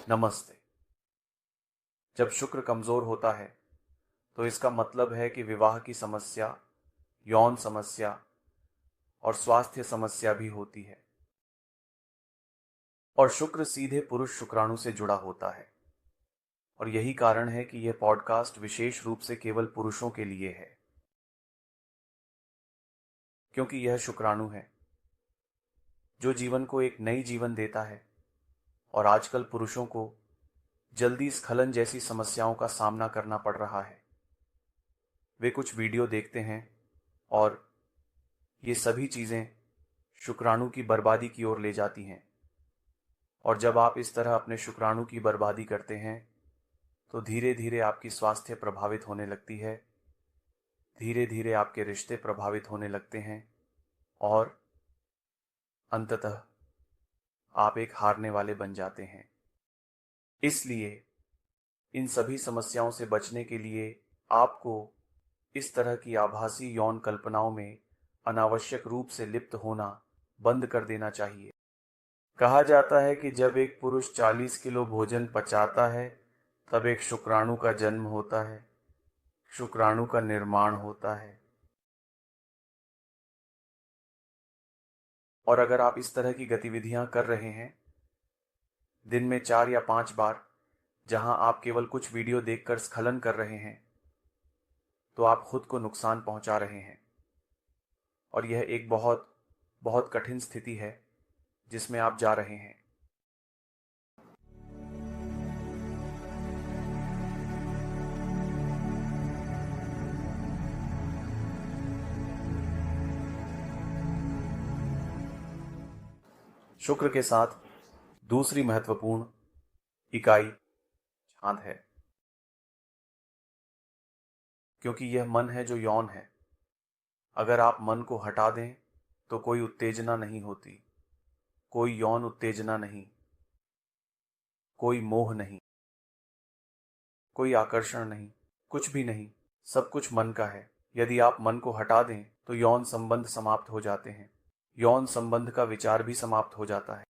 नमस्ते। जब शुक्र कमजोर होता है तो इसका मतलब है कि विवाह की समस्या, यौन समस्या और स्वास्थ्य समस्या भी होती है। और शुक्र सीधे पुरुष शुक्राणु से जुड़ा होता है। और यही कारण है कि यह पॉडकास्ट विशेष रूप से केवल पुरुषों के लिए है, क्योंकि यह शुक्राणु है जो जीवन को एक नई जीवन देता है। और आजकल पुरुषों को जल्दी स्खलन जैसी समस्याओं का सामना करना पड़ रहा है। वे कुछ वीडियो देखते हैं और ये सभी चीजें शुक्राणु की बर्बादी की ओर ले जाती हैं। और जब आप इस तरह अपने शुक्राणु की बर्बादी करते हैं तो धीरे धीरे आपकी स्वास्थ्य प्रभावित होने लगती है, धीरे धीरे आपके रिश्ते प्रभावित होने लगते हैं और अंततः आप एक हारने वाले बन जाते हैं। इसलिए इन सभी समस्याओं से बचने के लिए आपको इस तरह की आभासी यौन कल्पनाओं में अनावश्यक रूप से लिप्त होना बंद कर देना चाहिए। कहा जाता है कि जब एक पुरुष 40 किलो भोजन पचाता है तब एक शुक्राणु का जन्म होता है, शुक्राणु का निर्माण होता है। और अगर आप इस तरह की गतिविधियां कर रहे हैं दिन में 4 या 5 बार, जहां आप केवल कुछ वीडियो देखकर स्खलन कर रहे हैं, तो आप खुद को नुकसान पहुंचा रहे हैं। और यह एक बहुत बहुत कठिन स्थिति है जिसमें आप जा रहे हैं। शुक्र के साथ दूसरी महत्वपूर्ण इकाई चांद है, क्योंकि यह मन है जो यौन है। अगर आप मन को हटा दें तो कोई उत्तेजना नहीं होती, कोई यौन उत्तेजना नहीं, कोई मोह नहीं, कोई आकर्षण नहीं, कुछ भी नहीं। सब कुछ मन का है। यदि आप मन को हटा दें तो यौन संबंध समाप्त हो जाते हैं, यौन संबंध का विचार भी समाप्त हो जाता है।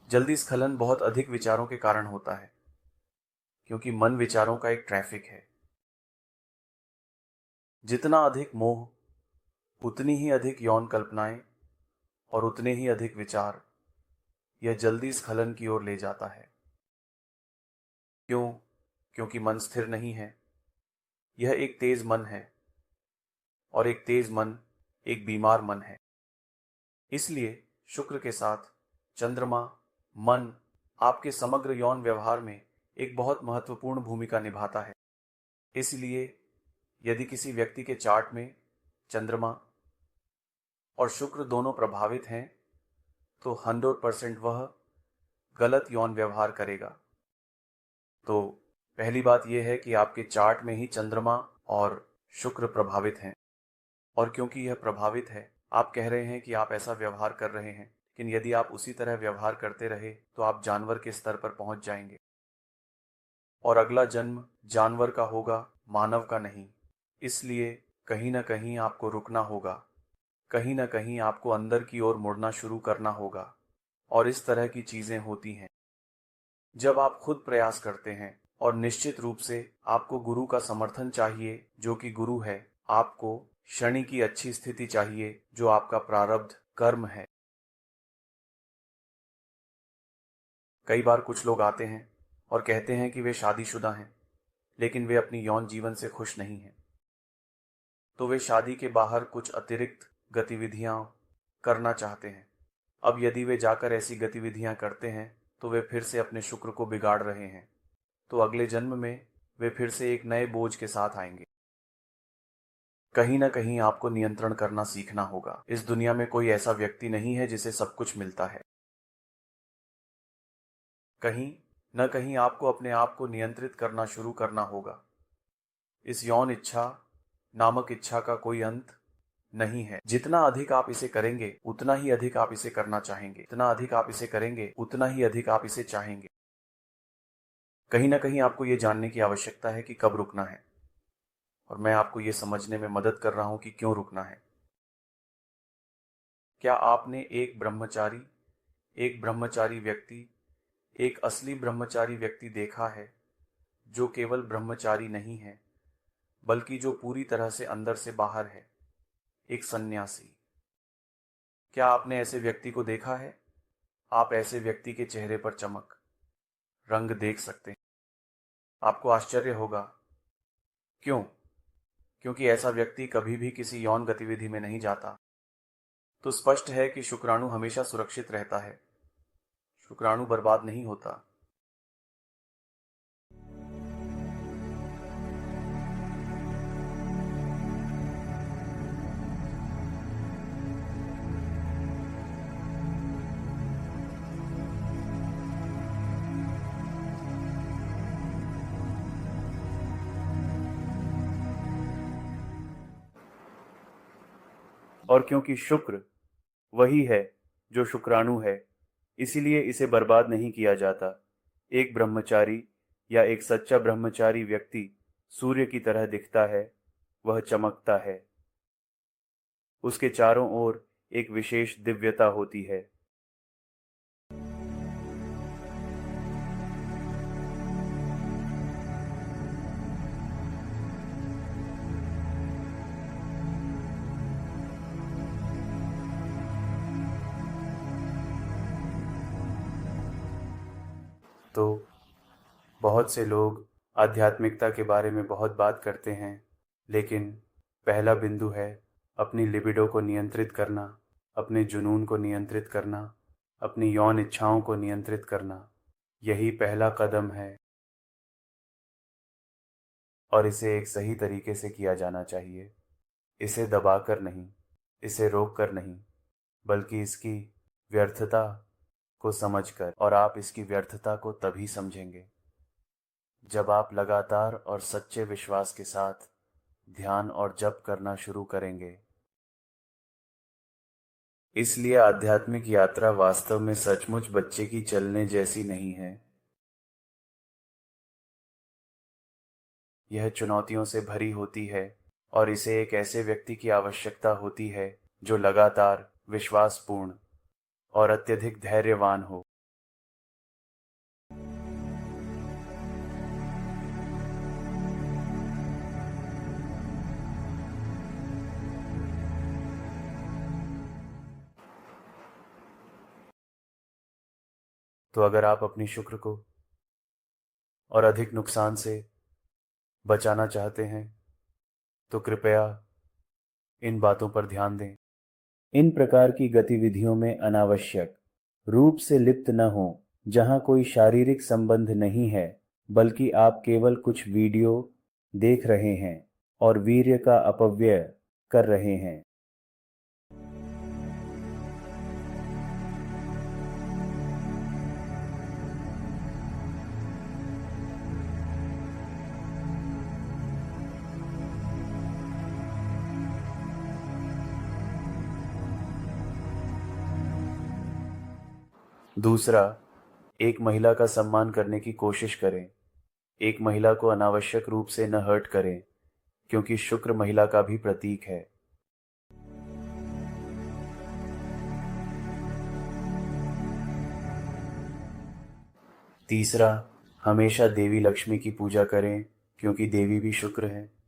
जल्दी स्खलन बहुत अधिक विचारों के कारण होता है, क्योंकि मन विचारों का एक ट्रैफिक है। जितना अधिक मोह, उतनी ही अधिक यौन कल्पनाएं और उतने ही अधिक विचार यह जल्दी स्खलन की ओर ले जाता है। क्यों? क्योंकि मन स्थिर नहीं है। यह एक तेज मन है और एक तेज मन एक बीमार मन है। इसलिए शुक्र के साथ चंद्रमा, मन आपके समग्र यौन व्यवहार में एक बहुत महत्वपूर्ण भूमिका निभाता है। इसलिए यदि किसी व्यक्ति के चार्ट में चंद्रमा और शुक्र दोनों प्रभावित हैं तो 100% वह गलत यौन व्यवहार करेगा। तो पहली बात यह है कि आपके चार्ट में ही चंद्रमा और शुक्र प्रभावित हैं। और क्योंकि यह प्रभावित है, आप कह रहे हैं कि आप ऐसा व्यवहार कर रहे हैं, लेकिन यदि आप उसी तरह व्यवहार करते रहे तो आप जानवर के स्तर पर पहुंच जाएंगे और अगला जन्म जानवर का होगा, मानव का नहीं। इसलिए कहीं ना कहीं आपको रुकना होगा, कहीं ना कहीं आपको अंदर की ओर मुड़ना शुरू करना होगा। और इस तरह की चीजें होती हैं जब आप खुद प्रयास करते हैं। और निश्चित रूप से आपको गुरु का समर्थन चाहिए जो कि गुरु है। आपको शनि की अच्छी स्थिति चाहिए जो आपका प्रारब्ध कर्म है। कई बार कुछ लोग आते हैं और कहते हैं कि वे शादीशुदा हैं, लेकिन वे अपनी यौन जीवन से खुश नहीं हैं। तो वे शादी के बाहर कुछ अतिरिक्त गतिविधियां करना चाहते हैं। अब यदि वे जाकर ऐसी गतिविधियां करते हैं तो वे फिर से अपने शुक्र को बिगाड़ रहे हैं। तो अगले जन्म में वे फिर से एक नए बोझ के साथ आएंगे। कहीं ना कहीं आपको नियंत्रण करना सीखना होगा। इस दुनिया में कोई ऐसा व्यक्ति नहीं है जिसे सब कुछ मिलता है। कहीं न कहीं आपको अपने आप को नियंत्रित करना शुरू करना होगा। इस यौन इच्छा नामक इच्छा का कोई अंत नहीं है। जितना अधिक आप इसे करेंगे उतना ही अधिक आप इसे करना चाहेंगे, जितना अधिक आप इसे करेंगे उतना ही अधिक आप इसे चाहेंगे। कहीं ना कहीं आपको ये जानने की आवश्यकता है कि कब रुकना है, और मैं आपको ये समझने में मदद कर रहा हूं कि क्यों रुकना है। क्या आपने एक ब्रह्मचारी व्यक्ति, एक असली ब्रह्मचारी व्यक्ति देखा है, जो केवल ब्रह्मचारी नहीं है बल्कि जो पूरी तरह से अंदर से बाहर है, एक सन्यासी? क्या आपने ऐसे व्यक्ति को देखा है? आप ऐसे व्यक्ति के चेहरे पर चमक, रंग देख सकते हैं। आपको आश्चर्य होगा। क्यों? क्योंकि ऐसा व्यक्ति कभी भी किसी यौन गतिविधि में नहीं जाता। तो स्पष्ट है कि शुक्राणु हमेशा सुरक्षित रहता है, शुक्राणु बर्बाद नहीं होता। और क्योंकि शुक्र वही है जो शुक्राणु है, इसीलिए इसे बर्बाद नहीं किया जाता। एक ब्रह्मचारी या एक सच्चा ब्रह्मचारी व्यक्ति सूर्य की तरह दिखता है, वह चमकता है, उसके चारों ओर एक विशेष दिव्यता होती है। तो बहुत से लोग आध्यात्मिकता के बारे में बहुत बात करते हैं, लेकिन पहला बिंदु है अपनी लिबिडो को नियंत्रित करना, अपने जुनून को नियंत्रित करना, अपनी यौन इच्छाओं को नियंत्रित करना। यही पहला कदम है, और इसे एक सही तरीके से किया जाना चाहिए। इसे दबाकर नहीं, इसे रोककर नहीं, बल्कि इसकी व्यर्थता को समझकर। और आप इसकी व्यर्थता को तभी समझेंगे जब आप लगातार और सच्चे विश्वास के साथ ध्यान और जप करना शुरू करेंगे। इसलिए आध्यात्मिक यात्रा वास्तव में सचमुच बच्चे की चलने जैसी नहीं है। यह चुनौतियों से भरी होती है, और इसे एक ऐसे व्यक्ति की आवश्यकता होती है जो लगातार, विश्वासपूर्ण और अत्यधिक धैर्यवान हो। तो अगर आप अपनी शुक्र को और अधिक नुकसान से बचाना चाहते हैं, तो कृपया इन बातों पर ध्यान दें। इन प्रकार की गतिविधियों में अनावश्यक रूप से लिप्त न हो, जहां कोई शारीरिक संबंध नहीं है, बल्कि आप केवल कुछ वीडियो देख रहे हैं और वीर्य का अपव्यय कर रहे हैं। दूसरा, एक महिला का सम्मान करने की कोशिश करें। एक महिला को अनावश्यक रूप से न हर्ट करें, क्योंकि शुक्र महिला का भी प्रतीक है। तीसरा, हमेशा देवी लक्ष्मी की पूजा करें, क्योंकि देवी भी शुक्र है।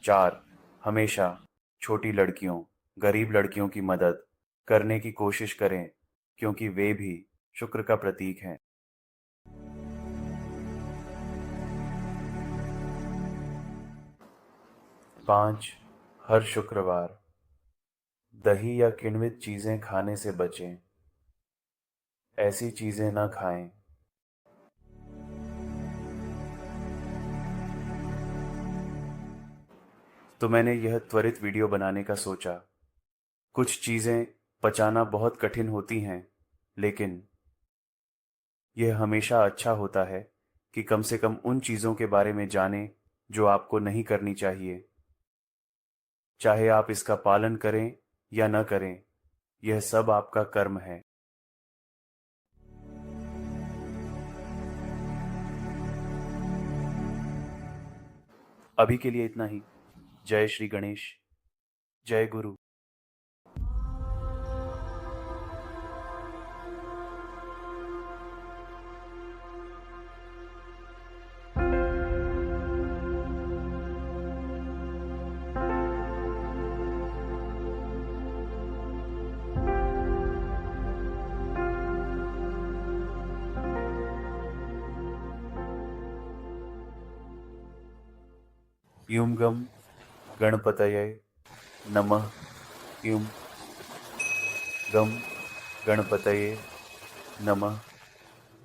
चार, हमेशा छोटी लड़कियों, गरीब लड़कियों की मदद करने की कोशिश करें, क्योंकि वे भी शुक्र का प्रतीक हैं। 5, हर शुक्रवार दही या किण्वित चीजें खाने से बचें। ऐसी चीजें ना खाएं। तो मैंने यह त्वरित वीडियो बनाने का सोचा। कुछ चीजें पचाना बहुत कठिन होती हैं, लेकिन यह हमेशा अच्छा होता है कि कम से कम उन चीजों के बारे में जानें जो आपको नहीं करनी चाहिए। चाहे आप इसका पालन करें या न करें, यह सब आपका कर्म है। अभी के लिए इतना ही। जय श्री गणेश। जय गुरु। युम गम गणपतये नमः। युम गम गणपतये नमः।